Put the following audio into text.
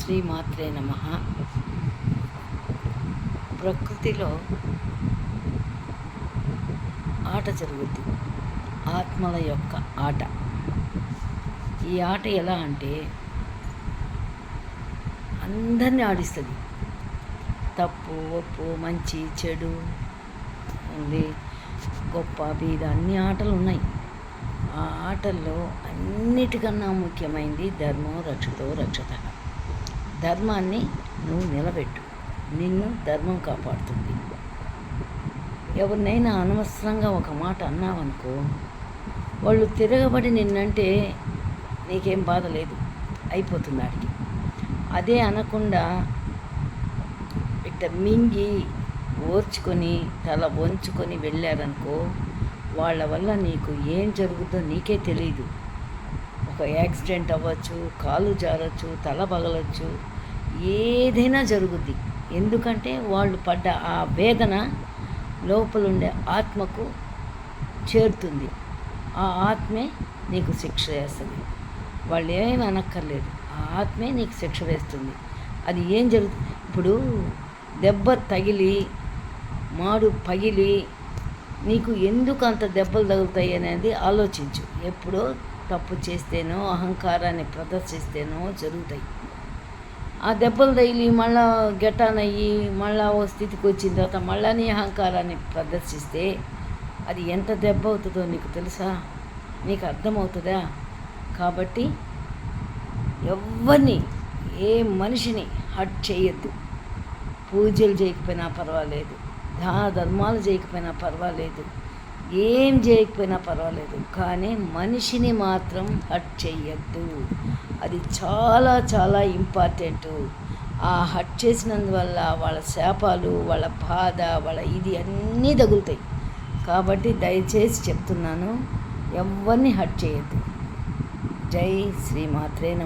శ్రీమాత్రే నమః. ప్రకృతిలో ఆట జరుగుద్ది, ఆత్మల యొక్క ఆట. ఈ ఆట ఎలా అంటే అందరినీ ఆడిస్తుంది. తప్పు ఒప్పు, మంచి చెడు ఉంది, గొప్ప బీద అన్ని ఆటలు ఉన్నాయి. ఆ ఆటల్లో అన్నిటికన్నా ముఖ్యమైనది ధర్మం రక్షతో రక్షత. ధర్మాన్ని నువ్వు నిలబెట్టు, నిన్ను ధర్మం కాపాడుతుంది. ఎవరినైనా అనవసరంగా ఒక మాట అన్నావనుకో, వాళ్ళు తిరగబడి నిన్నంటే నీకేం బాధ లేదు, అయిపోతుంది ఆడికి. అదే అనకుండా ఇట్ట మింగి ఓర్చుకొని తల వంచుకొని వెళ్ళారనుకో, వాళ్ళ వల్ల నీకు ఏం జరుగుతుందో నీకే తెలియదు. ఒక యాక్సిడెంట్ అవ్వచ్చు, కాలు జారచ్చు, తల పగలచ్చు, ఏదైనా జరుగుద్ది. ఎందుకంటే వాళ్ళు పడ్డ ఆ వేదన లోపలుండే ఆత్మకు చేరుతుంది. ఆ ఆత్మే నీకు శిక్ష వేస్తుంది. వాళ్ళు ఏమీ అనక్కర్లేదు, ఆ ఆత్మే నీకు శిక్ష వేస్తుంది. అది ఏం జరుగుతుంది? ఇప్పుడు దెబ్బ తగిలి మాడు పగిలి నీకు ఎందుకు అంత దెబ్బలు తగులుతాయి అనేది ఆలోచించు. ఎప్పుడో తప్పు చేస్తేనో అహంకారాన్ని ప్రదర్శిస్తేనో జరుగుతాయి. ఆ దెబ్బలు తగిలి మళ్ళా గెటానయ్యి మళ్ళా ఓ స్థితికి వచ్చిన తర్వాత మళ్ళా నీ అహంకారాన్ని ప్రదర్శిస్తే అది ఎంత దెబ్బ అవుతుందో నీకు తెలుసా? నీకు అర్థమవుతుందా? కాబట్టి ఎవరిని, ఏ మనిషిని హర్ట్ చేయొద్దు. పూజలు చేయకపోయినా పర్వాలేదు, దాన ధర్మాలు చేయకపోయినా పర్వాలేదు, ఏం చేయకపోయినా పర్వాలేదు, కానీ మనిషిని మాత్రం హర్ట్ చేయొద్దు. అది చాలా చాలా ఇంపార్టెంటు. ఆ హర్ట్ చేసినందువల్ల వాళ్ళ శాపాలు, వాళ్ళ బాధ, వాళ్ళ ఇది అన్నీ తగులుతాయి. కాబట్టి దయచేసి చెప్తున్నాను, ఎవరిని హర్ట్ చేయొద్దు. జై శ్రీమాత్రే నమః.